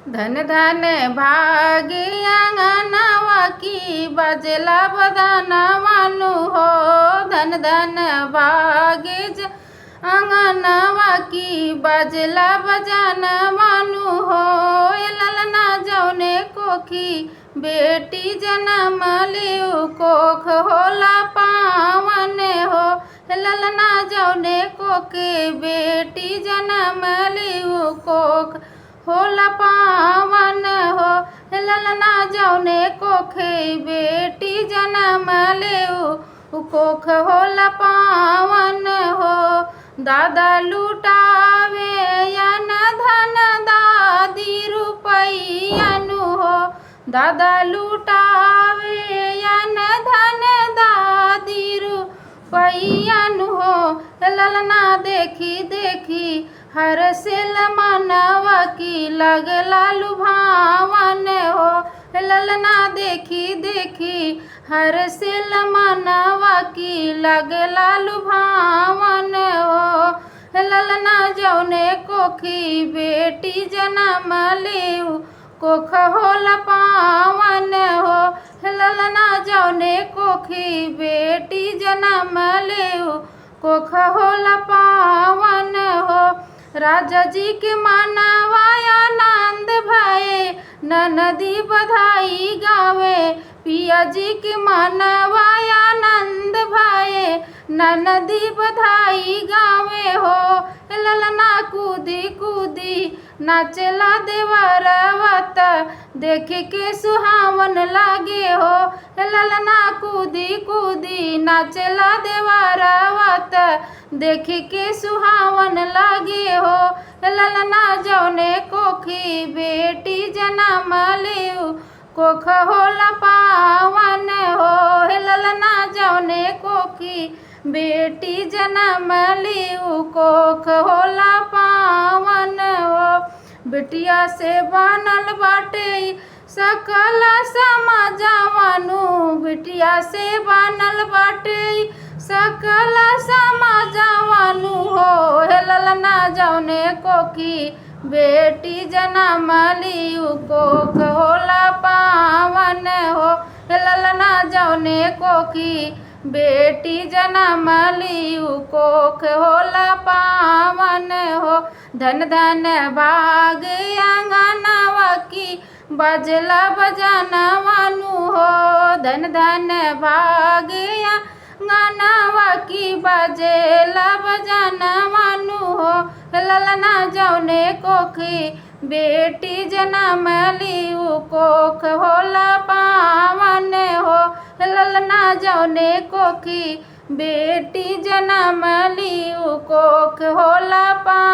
धन धन भागे अंगनवा की बजला बदना मानु हो। धन धन भागे अंगनवा की बजला बजाना मानु हो। ललना जौने कोखी बेटी जन्म लियु कोख होला पावन हो। ललना जौने कोके बेटी जन्म लियु कोख होला पावन हो। ललना जौने कोखे बेटी जन्म लियु कोख होला पावन हो। दादा लुटावे यन धन दादी रुपैयानु हो। दादा लुटावे यन धन दादी रुपैयानु हो। ललना देखी देखी हर सिल मनवा की लगला लुभावन हो। ललना देखी देखी हर सिल मनवा की लगला लुभावन हो। ललना जौने कोखी बेटी जन्म लियु कोख होला पावन हो। ललना जौने कोखी बेटी जन्म लियु कोख होला पावन हो। राजा जी के मनवा आनंद भये ननदी बधाई गावे। पिया जी के मनवा आनंद भये ननदी बधाई गावे हो। ललना कूदी कूदी नाचला देवरवत देख के सुहावन लागे हो। ललना कूदी कूदी नाचला देवरवत देख के सुहावन लागे हो। ललना जौने कोखी बेटी जन्म लियु कोख होला पावन हो। ललना जौने कोखी बेटी जन्म लियु कोख होला पावन हो। बिटिया से बनल बाटे सकल समाजवानु। बिटिया से बनल बाटे सकल समाजवानु हो। ललना जौने कोखी बेटी जन्म लियु कोख होला पावन हो। ललना जौने कोखी बेटी जन्म लियु कोख होला पावन हो। धन धन भाग अंगनवा की बजला बजाना मानु हो। धन धन भाग अंगनवा की बजला बजाना मानु हो। ललना जौने कोखी बेटी जन्म लियु कोख होला पावन हो। ललना जौने कोखी बेटी जन्म लियु कोख होला पावन।